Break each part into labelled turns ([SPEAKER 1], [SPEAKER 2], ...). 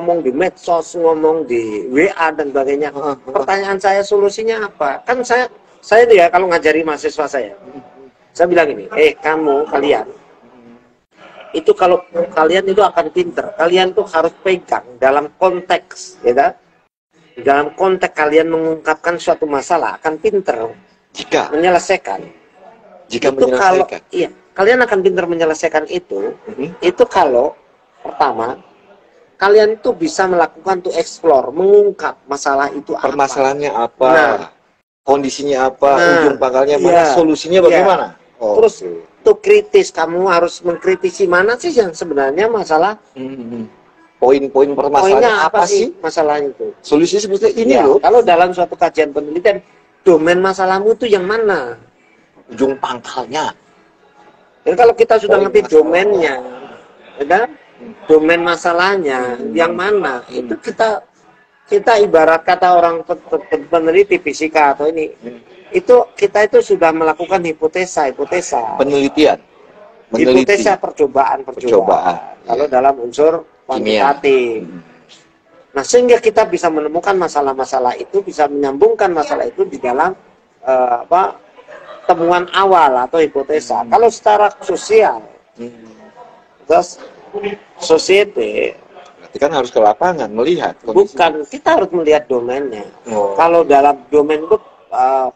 [SPEAKER 1] ngomong di medsos, ngomong di WA dan sebagainya. Pertanyaan saya, solusinya apa? Kan saya itu ya kalau ngajari mahasiswa saya bilang ini, kalian itu kalau kalian itu akan pinter, kalian tuh harus pegang dalam konteks, ya kan? Dalam konteks kalian mengungkapkan suatu masalah akan pinter
[SPEAKER 2] Jika
[SPEAKER 1] menyelesaikan.
[SPEAKER 2] Itu
[SPEAKER 1] kalau kalian akan pinter menyelesaikan itu kalau pertama kalian tuh bisa melakukan tuh explore, mengungkap masalah itu apa.
[SPEAKER 2] Permasalahannya apa? Kondisinya apa? Ujung pangkalnya mana? Solusinya bagaimana?
[SPEAKER 1] Terus tuh kritis, kamu harus mengkritisi mana sih yang sebenarnya masalah.
[SPEAKER 2] Poin-poin permasalahannya apa sih
[SPEAKER 1] masalahnya itu?
[SPEAKER 2] Solusinya sebetulnya ini loh.
[SPEAKER 1] Kalau dalam suatu kajian penelitian, domain masalahmu itu yang mana?
[SPEAKER 2] Ujung pangkalnya.
[SPEAKER 1] Dan kalau kita sudah ngerti domainnya, ya kan? Domain masalahnya yang mana, itu kita ibarat kata orang peneliti fisika atau ini, itu kita itu sudah melakukan hipotesa.
[SPEAKER 2] Penelitian.
[SPEAKER 1] Hipotesa percobaan. Kalau dalam unsur kuantitatif. Nah, sehingga kita bisa menemukan masalah-masalah itu, bisa menyambungkan masalah itu di dalam temuan awal atau hipotesa. Kalau secara sosial, terus society,
[SPEAKER 2] berarti kan harus ke lapangan melihat
[SPEAKER 1] kondisi. Bukan, kita harus melihat domainnya. Kalau dalam domain itu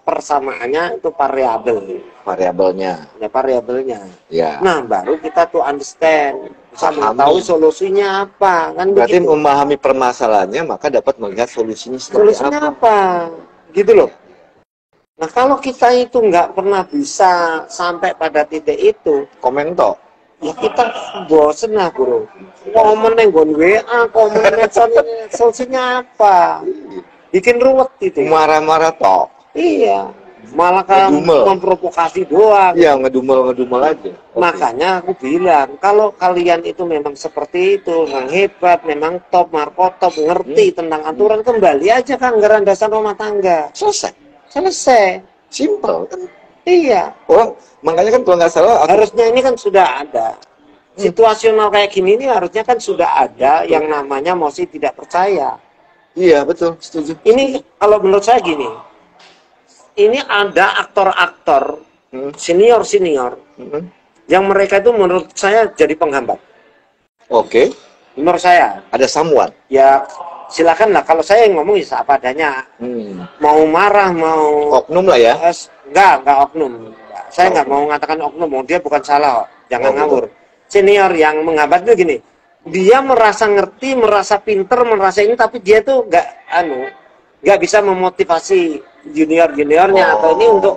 [SPEAKER 1] persamaannya itu variabelnya. Ya. Nah, baru kita tuh understand, bisa mengetahui solusinya apa, kan?
[SPEAKER 2] Berarti begitu. Memahami permasalahannya, maka dapat melihat solusinya
[SPEAKER 1] apa. Gitu loh. Nah, kalau kita itu nggak pernah bisa sampai pada titik itu,
[SPEAKER 2] komentar,
[SPEAKER 1] ya kita bosen lah, bro. Komen yang WA, komen medsos, solusinya apa? Bikin ruwet gitu.
[SPEAKER 2] Marah-marah toh.
[SPEAKER 1] Iya. Malah kan memprovokasi doang.
[SPEAKER 2] Iya, ngedumel aja.
[SPEAKER 1] Makanya aku bilang, kalau kalian itu memang seperti itu, memang hebat, memang top, Marco top, ngerti tentang aturan, kembali aja ke anggaran dasar rumah tangga. Selesai.
[SPEAKER 2] Simple kan?
[SPEAKER 1] Iya.
[SPEAKER 2] Makanya kan kalau nggak salah
[SPEAKER 1] harusnya ini kan sudah ada. Situasional kayak gini ini harusnya kan sudah ada yang namanya mosi tidak percaya.
[SPEAKER 2] Iya, betul, setuju.
[SPEAKER 1] Ini kalau menurut saya gini. Ini ada aktor-aktor senior yang mereka itu menurut saya jadi penghambat.
[SPEAKER 2] Oke.
[SPEAKER 1] Menurut saya.
[SPEAKER 2] Ada someone.
[SPEAKER 1] Ya silakan lah, kalau saya yang ngomong ya apa adanya. Mau marah, mau
[SPEAKER 2] oknum lah ya.
[SPEAKER 1] Enggak oknum. Saya nggak mau mengatakan oknum, dia bukan salah, jangan ngawur. Senior yang menghambat itu gini, dia merasa ngerti, merasa pinter, merasa ini, tapi dia tuh nggak bisa memotivasi juniornya atau ini untuk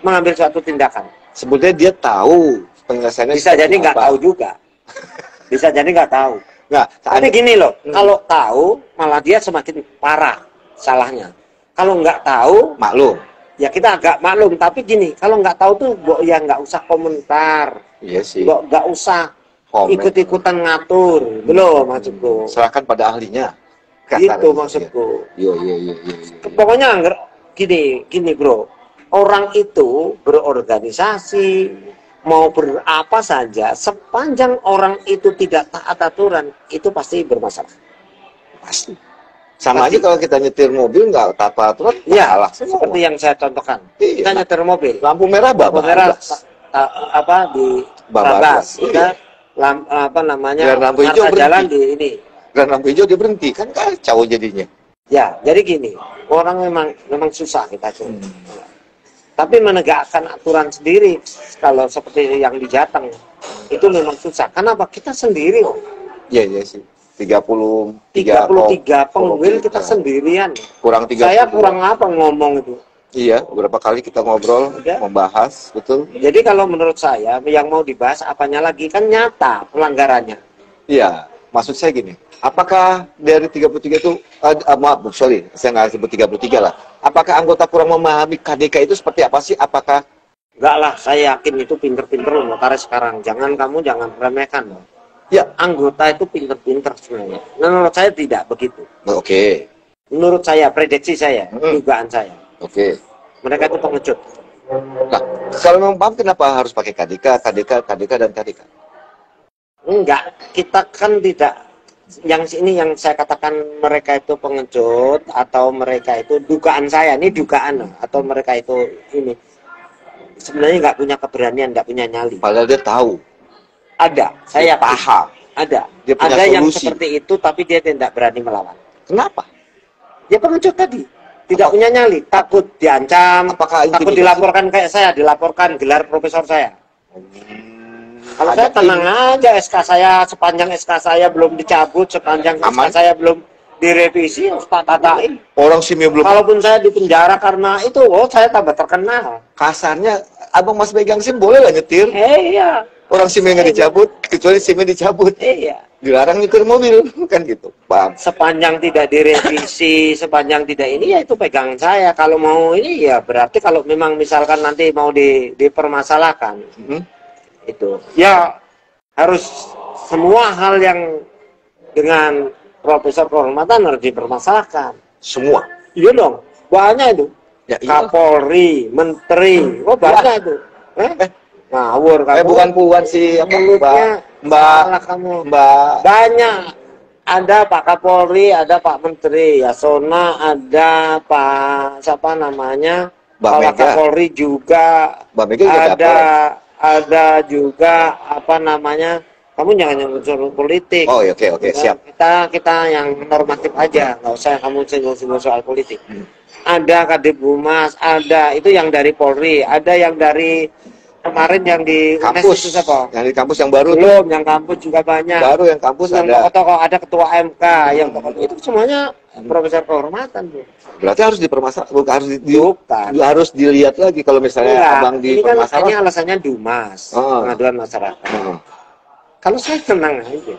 [SPEAKER 1] mengambil suatu tindakan.
[SPEAKER 2] Sebetulnya dia tahu penyelesaiannya.
[SPEAKER 1] Bisa jadi nggak tahu juga. Bisa jadi nggak tahu. Tapi gini loh, kalau tahu malah dia semakin parah salahnya. Kalau nggak tahu,
[SPEAKER 2] maklum.
[SPEAKER 1] Ya kita agak maklum. Tapi gini, kalau nggak tahu tuh, ya nggak usah komentar.
[SPEAKER 2] Iya sih.
[SPEAKER 1] Nggak usah ikut-ikutan ngatur. Belum maksudku.
[SPEAKER 2] Serahkan pada ahlinya.
[SPEAKER 1] Itu maksudku.
[SPEAKER 2] Iya.
[SPEAKER 1] Pokoknya gini bro. Orang itu berorganisasi, mau berapa saja, sepanjang orang itu tidak taat aturan, itu pasti bermasalah. Pasti.
[SPEAKER 2] Sama aja kalau kita nyetir mobil nggak taat aturan,
[SPEAKER 1] salah. Seperti yang saya contohkan. Kita nyetir mobil.
[SPEAKER 2] Lampu merah
[SPEAKER 1] di bablas. Lampu hijau jalan di ini.
[SPEAKER 2] Dan lampu hijau dia berhenti, kan kacau jadinya.
[SPEAKER 1] Ya, jadi gini, orang memang susah kita tuh. Tapi menegakkan aturan sendiri, kalau seperti yang di Jateng, itu memang susah. Kenapa? Kita sendiri kok.
[SPEAKER 2] Iya sih.
[SPEAKER 1] 33 penguil kita sendirian. Saya kurang apa ngomong itu.
[SPEAKER 2] Iya, beberapa kali kita ngobrol, membahas, betul.
[SPEAKER 1] Jadi kalau menurut saya, yang mau dibahas apanya lagi, kan nyata pelanggarannya.
[SPEAKER 2] Iya, maksud saya gini. Apakah dari 33 itu, saya nggak sebut 33 lah. Apakah anggota kurang memahami KDK itu seperti apa sih? Apakah?
[SPEAKER 1] Enggak lah, saya yakin itu pinter-pinter loh notaris sekarang. Jangan remehkan loh. Ya, anggota itu pinter-pinter sebenarnya. Menurut saya tidak begitu.
[SPEAKER 2] Oke.
[SPEAKER 1] Menurut saya, prediksi saya, dugaan saya.
[SPEAKER 2] Oke.
[SPEAKER 1] Mereka itu pengecut.
[SPEAKER 2] Nah, kalau memang paham kenapa harus pakai KDK, dan KDK?
[SPEAKER 1] Enggak, kita kan tidak Yang ini yang saya katakan mereka itu pengecut atau mereka itu dugaan saya, ini dugaan atau mereka itu ini sebenarnya nggak punya keberanian, nggak punya nyali.
[SPEAKER 2] Padahal dia tahu.
[SPEAKER 1] Ada, saya
[SPEAKER 2] paham.
[SPEAKER 1] Ada.
[SPEAKER 2] Dia punya
[SPEAKER 1] Ada
[SPEAKER 2] solusi.
[SPEAKER 1] yang seperti itu tapi dia tidak berani melawan.
[SPEAKER 2] Kenapa?
[SPEAKER 1] Ya pengecut tadi. Tidak punya nyali, takut diancam, takut dilaporkan kayak saya, dilaporkan gelar profesor saya. Kalau saya tenang aja, SK saya sepanjang SK saya belum dicabut, sepanjang SK saya belum direvisi, tak tatain.
[SPEAKER 2] Orang SIM belum.
[SPEAKER 1] Kalaupun saya dipenjara karena itu, saya tambah terkenal.
[SPEAKER 2] Kasarnya, abang masih pegang SIM boleh lah nyetir.
[SPEAKER 1] Iya.
[SPEAKER 2] Orang SIM-nya nggak dicabut, kecuali SIM-nya dicabut.
[SPEAKER 1] Iya.
[SPEAKER 2] Dilarang nyetir mobil, kan gitu. Paham?
[SPEAKER 1] Sepanjang tidak direvisi, sepanjang tidak ini, ya itu pegangan saya. Kalau mau ini, ya berarti kalau memang misalkan nanti mau dipermasalahkan, itu ya harus semua hal yang dengan profesor kehormatan harus dipermasalahkan.
[SPEAKER 2] Semua?
[SPEAKER 1] Iya dong, banyak itu.
[SPEAKER 2] Ya,
[SPEAKER 1] Kapolri, menteri, banyak itu. Ngawur kamu.
[SPEAKER 2] Bukan si apa,
[SPEAKER 1] Mbak kamu. Banyak. Ada Pak Kapolri, ada Pak Menteri, Yasona, ada Pak siapa namanya, Pak Kapolri juga, ada juga apa namanya. Kamu jangan yang unsur politik.
[SPEAKER 2] Oh, oke, siap.
[SPEAKER 1] Kita yang normatif aja, nggak usah kamu singgung-singgung soal politik. Ada Kadip Humas, ada itu yang dari Polri, ada yang dari kemarin yang di
[SPEAKER 2] kampus
[SPEAKER 1] itu apa?
[SPEAKER 2] Yang di kampus yang baru
[SPEAKER 1] belum, yang kampus juga banyak.
[SPEAKER 2] Baru yang kampus
[SPEAKER 1] yang
[SPEAKER 2] ada.
[SPEAKER 1] Tokoh-tokoh ada ketua MK, yang tokoh itu semuanya profesor kehormatan tuh.
[SPEAKER 2] Berarti harus dipermasalahkan, harus dilihat lagi kalau misalnya abang
[SPEAKER 1] dipermasalahkan. Ini kan alasannya Dumas, pengaduan masyarakat. Kalau saya tenang aja.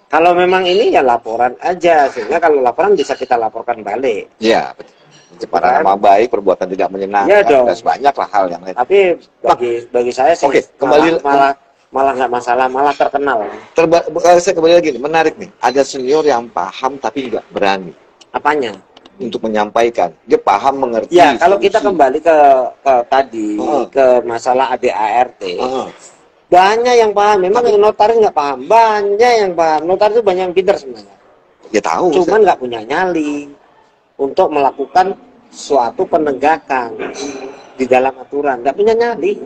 [SPEAKER 1] Kalau memang ini ya laporan aja, sehingga kalau laporan bisa kita laporkan balik.
[SPEAKER 2] Iya, pencemaran nama baik, perbuatan tidak menyenangkan, dan banyak lah hal yang lain.
[SPEAKER 1] Tapi bagi saya sih malah nggak masalah, malah terkenal.
[SPEAKER 2] Saya kembali lagi nih, menarik nih. Ada senior yang paham tapi nggak berani.
[SPEAKER 1] Apanya?
[SPEAKER 2] Untuk menyampaikan. Dia paham, mengerti.
[SPEAKER 1] Ya, kalau kita kembali ke tadi, ke masalah ADART. Banyak yang paham, memang yang notaris nggak paham. Banyak yang paham, notaris itu banyak yang pintar sebenarnya.
[SPEAKER 2] Ya tahu.
[SPEAKER 1] Cuman nggak punya nyali untuk melakukan suatu penegakan di dalam aturan, nggak punya nyali,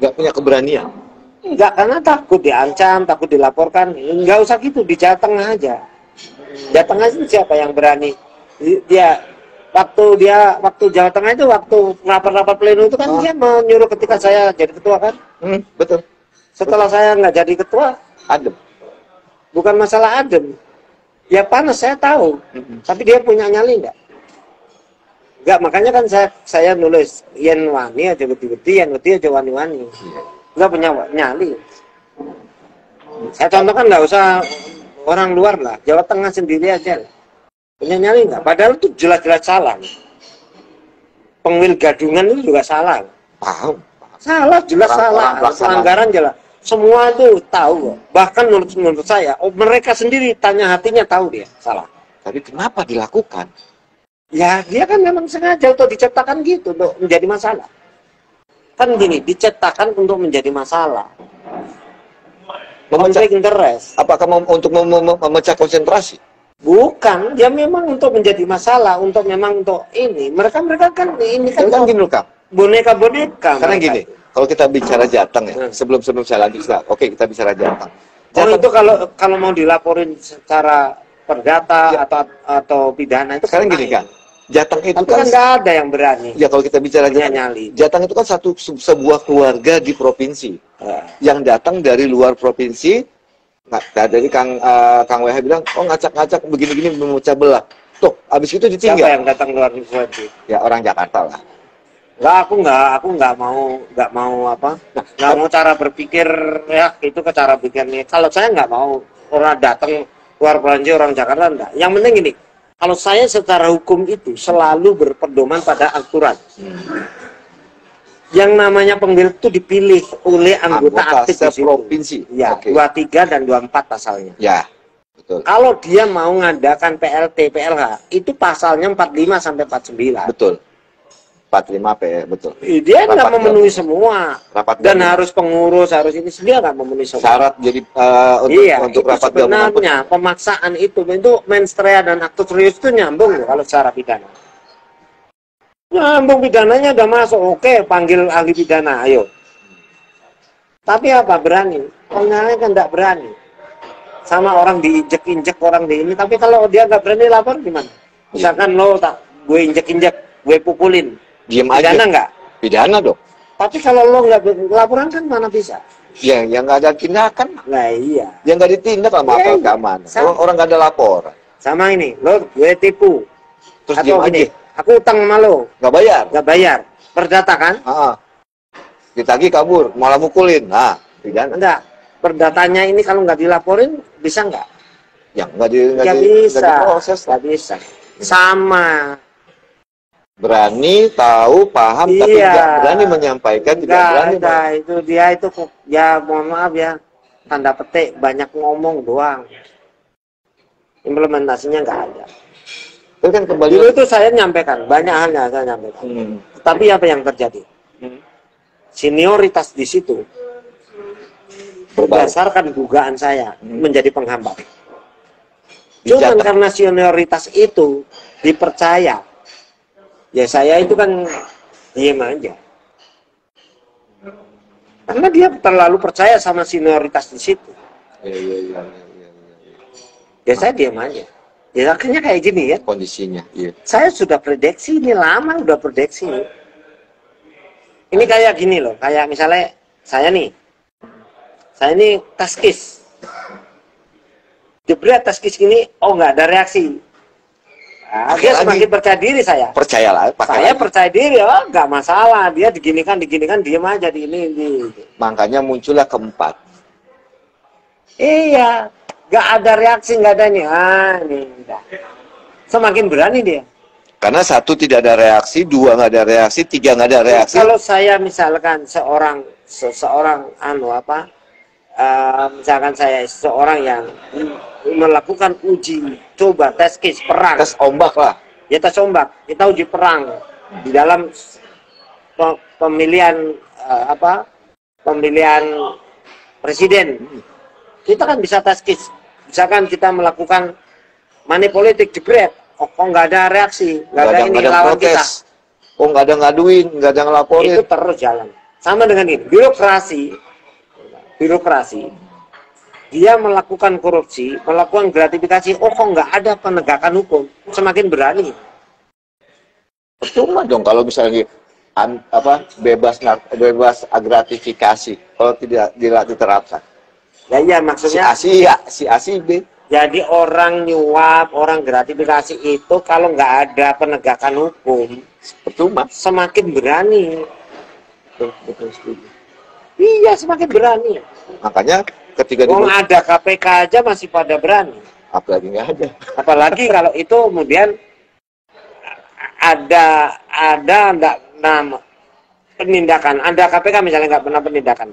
[SPEAKER 2] nggak punya keberanian.
[SPEAKER 1] Nggak, karena takut diancam, takut dilaporkan. Nggak usah gitu, di Jawa Tengah aja. Jawa Tengah itu siapa yang berani? Waktu Jawa Tengah itu waktu rapat-rapat pleno itu kan dia menyuruh ketika saya jadi ketua kan?
[SPEAKER 2] Betul.
[SPEAKER 1] Setelah saya nggak jadi ketua,
[SPEAKER 2] adem.
[SPEAKER 1] Bukan masalah adem. Ya panas saya tahu. Tapi dia punya nyali nggak? Nggak, makanya kan saya nulis yen wani aja beti-beti, yen beti aja wani-wani. Nggak punya nyali. Saya contohkan nggak usah orang luar lah, Jawa Tengah sendiri aja lah. Punya nyali nggak? Padahal itu jelas-jelas salah. Pengwil gadungan itu juga salah.
[SPEAKER 2] Paham.
[SPEAKER 1] Salah, jelas salah. Pelanggaran jelas. Semua itu tahu. Bahkan menurut saya, mereka sendiri tanya hatinya tahu dia salah.
[SPEAKER 2] Tapi kenapa dilakukan?
[SPEAKER 1] Ya dia kan memang sengaja untuk diciptakan gitu, untuk menjadi masalah. Kan gini, diciptakan untuk menjadi masalah. Konflik interest.
[SPEAKER 2] Apakah untuk memecah konsentrasi?
[SPEAKER 1] Bukan, dia memang untuk menjadi masalah, untuk ini. Mereka kan ini kan
[SPEAKER 2] gini loh, Kang.
[SPEAKER 1] Boneka-boneka.
[SPEAKER 2] Karena gini, kalau kita bicara Jateng ya, sebelum saya lanjut, oke kita bicara Jateng.
[SPEAKER 1] Itu kalau mau dilaporin secara perdata atau pidana itu
[SPEAKER 2] sekarang gini kan. Jateng itu
[SPEAKER 1] kan nggak ada yang berani.
[SPEAKER 2] Ya kalau kita bicara Jateng itu kan sebuah keluarga di provinsi yang datang dari luar provinsi. Nah, dari Kang WH bilang, ngacak-ngacak begini-gini memecah belah. Tuh, habis itu ditinggal.
[SPEAKER 1] Siapa yang datang luar provinsi?
[SPEAKER 2] Ya orang Jakarta lah.
[SPEAKER 1] Aku nggak mau apa? Nggak mau cara berpikir ya itu ke cara pikirnya. Kalau saya nggak mau orang datang luar provinsi orang Jakarta enggak. Yang penting gini. Kalau saya secara hukum itu selalu berpedoman pada aturan. Yang namanya pengwil itu dipilih oleh anggota aktif
[SPEAKER 2] provinsi.
[SPEAKER 1] Ya, 23 dan 24 pasalnya.
[SPEAKER 2] Ya, betul.
[SPEAKER 1] Kalau dia mau ngadakan PLT, PLH, itu pasalnya 45 sampai 49.
[SPEAKER 2] Betul. 45P, betul.
[SPEAKER 1] Dia nggak
[SPEAKER 2] Rapat
[SPEAKER 1] memenuhi
[SPEAKER 2] gabungan.
[SPEAKER 1] semua.
[SPEAKER 2] Rapat
[SPEAKER 1] Dan
[SPEAKER 2] gabungan.
[SPEAKER 1] harus pengurus, harus ini, dia nggak memenuhi semua.
[SPEAKER 2] Syarat jadi untuk
[SPEAKER 1] itu
[SPEAKER 2] rapat gabungan pun
[SPEAKER 1] sebenarnya pemaksaan itu mens rea dan actus reus itu nyambung kalau secara pidana. Nyambung, pidananya udah masuk, oke, panggil ahli pidana, ayo. Tapi apa, berani? Orangnya kan nggak berani. Sama orang diinjek-injek, orang di ini. Tapi kalau dia nggak berani lapor gimana? Misalkan lo tak, gue injek-injek, gue pukulin.
[SPEAKER 2] diam aja.
[SPEAKER 1] Pidana nggak?
[SPEAKER 2] Pidana dong.
[SPEAKER 1] Tapi kalau lo nggak laporan kan mana bisa?
[SPEAKER 2] Ya, yang nggak ada tindakan.
[SPEAKER 1] Nah iya.
[SPEAKER 2] Yang nggak ditindak sama aparat keamanan. Orang nggak ada lapor.
[SPEAKER 1] Sama ini, lo gue tipu.
[SPEAKER 2] Terus
[SPEAKER 1] Atau
[SPEAKER 2] diam
[SPEAKER 1] gini,
[SPEAKER 2] aja.
[SPEAKER 1] aku utang sama lo.
[SPEAKER 2] Nggak bayar.
[SPEAKER 1] Nggak bayar. Perdata kan?
[SPEAKER 2] Ditagih kabur, malah mukulin. Nah, pidana.
[SPEAKER 1] Enggak. Perdatanya ini kalau nggak dilaporin, bisa nggak?
[SPEAKER 2] Yang
[SPEAKER 1] Nggak bisa.
[SPEAKER 2] diproses.
[SPEAKER 1] Nggak bisa. Sama.
[SPEAKER 2] Berani, tahu, paham, tapi nggak berani menyampaikan, tidak berani.
[SPEAKER 1] Itu dia itu, ya mohon maaf ya, tanda petik, banyak ngomong doang. Implementasinya nggak ada.
[SPEAKER 2] Itu kan kembali.
[SPEAKER 1] Dulu itu saya nyampaikan, banyak halnya saya nyampaikan. Tapi apa yang terjadi? Senioritas di situ berdasarkan dugaan saya menjadi penghambat. Cuman karena senioritas itu dipercaya, ya saya itu kan diem aja. Karena dia terlalu percaya sama senioritas di situ. Ya saya diem aja. Ya akhirnya kayak gini ya.
[SPEAKER 2] Kondisinya. Iya.
[SPEAKER 1] Saya sudah prediksi ini lama, udah prediksi. Ini kayak gini loh, kayak misalnya saya ini taskis. Jebret taskis gini, oh nggak ada reaksi. Nah, dia semakin percaya diri saya.
[SPEAKER 2] Percayalah.
[SPEAKER 1] Saya percaya diri, oh nggak masalah. Dia diginikan, diam aja di ini.
[SPEAKER 2] Makanya muncullah keempat.
[SPEAKER 1] Iya, nggak ada reaksi, nggak ada nih. Nih, udah. Semakin berani dia.
[SPEAKER 2] Karena satu tidak ada reaksi, dua nggak ada reaksi, tiga nggak ada reaksi.
[SPEAKER 1] Kalau saya misalkan seseorang misalkan saya seorang yang melakukan uji coba tes case perang,
[SPEAKER 2] tes ombak lah.
[SPEAKER 1] Ya tes ombak, kita uji perang di dalam pemilihan pemilihan presiden. Kita kan bisa tes case. Misalkan kita melakukan money politik jebret, kok nggak ada reaksi, nggak ada ini lawan kita.
[SPEAKER 2] Oh nggak ada ngaduin, nggak ada ngelaporin.
[SPEAKER 1] Itu terus jalan. Sama dengan ini, birokrasi, dia melakukan korupsi, melakukan gratifikasi, oh kok nggak ada penegakan hukum, semakin berani.
[SPEAKER 2] Percuma dong kalau misalnya bebas gratifikasi, kalau tidak diterapkan.
[SPEAKER 1] Ya iya maksudnya.
[SPEAKER 2] Si A si B.
[SPEAKER 1] Jadi orang nyuap, orang gratifikasi itu kalau nggak ada penegakan hukum,
[SPEAKER 2] percuma.
[SPEAKER 1] Semakin berani. Betul setuju. Iya semakin berani.
[SPEAKER 2] Makanya ketika
[SPEAKER 1] ada KPK aja masih pada berani.
[SPEAKER 2] Apalagi nggak ada.
[SPEAKER 1] Apalagi kalau itu kemudian ada nama penindakan. Ada KPK misalnya nggak pernah penindakan.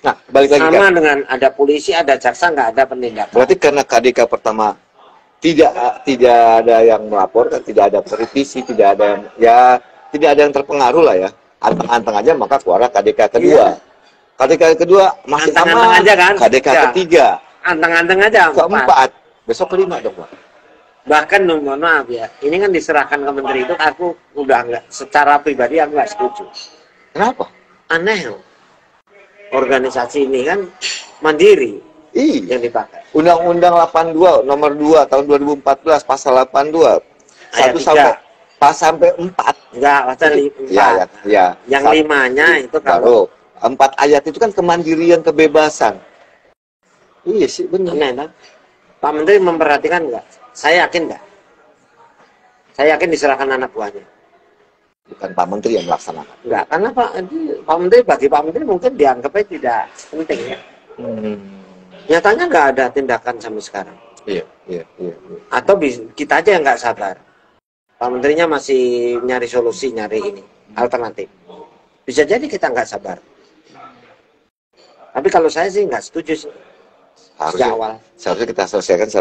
[SPEAKER 2] Nah, balik lagi
[SPEAKER 1] sama dengan ada polisi, ada jaksa nggak ada penindakan.
[SPEAKER 2] Berarti karena KDK pertama tidak ada yang melaporkan, tidak ada kritisi, tidak ada yang terpengaruh lah ya. Anteng-anteng aja maka keluar KDK kedua. Iya. KDK kedua masih aman aja kan. KDK ketiga.
[SPEAKER 1] Anteng-anteng aja.
[SPEAKER 2] Keempat. Besok kelima dong, Pak.
[SPEAKER 1] Bahkan mohon maaf ya, ini kan diserahkan ke menteri itu, aku udah nggak, secara pribadi aku nggak setuju.
[SPEAKER 2] Kenapa?
[SPEAKER 1] Aneh. Organisasi ini kan mandiri.
[SPEAKER 2] Iya.
[SPEAKER 1] Yang dipakai.
[SPEAKER 2] Undang-Undang 82 nomor 2 tahun 2014 pasal 82 sampai 4.
[SPEAKER 1] Enggak, pasal 4.
[SPEAKER 2] Ya.
[SPEAKER 1] Yang 5-nya itu
[SPEAKER 2] kalau 4 ayat itu kan kemandirian, kebebasan. Iya sih, benar.
[SPEAKER 1] Nah, Pak Menteri memperhatikan enggak? Saya yakin enggak? Saya yakin diserahkan anak buahnya.
[SPEAKER 2] Bukan Pak Menteri yang melaksanakan.
[SPEAKER 1] Enggak, karena Pak Menteri, bagi Pak Menteri mungkin dianggapnya tidak penting ya. Nyatanya nggak ada tindakan sampai sekarang.
[SPEAKER 2] Iya.
[SPEAKER 1] Atau kita aja yang nggak sabar. Pak Menterinya masih nyari solusi, nyari ini alternatif. Bisa jadi kita nggak sabar. Tapi kalau saya sih nggak setuju sih.
[SPEAKER 2] Seharusnya kita selesaikan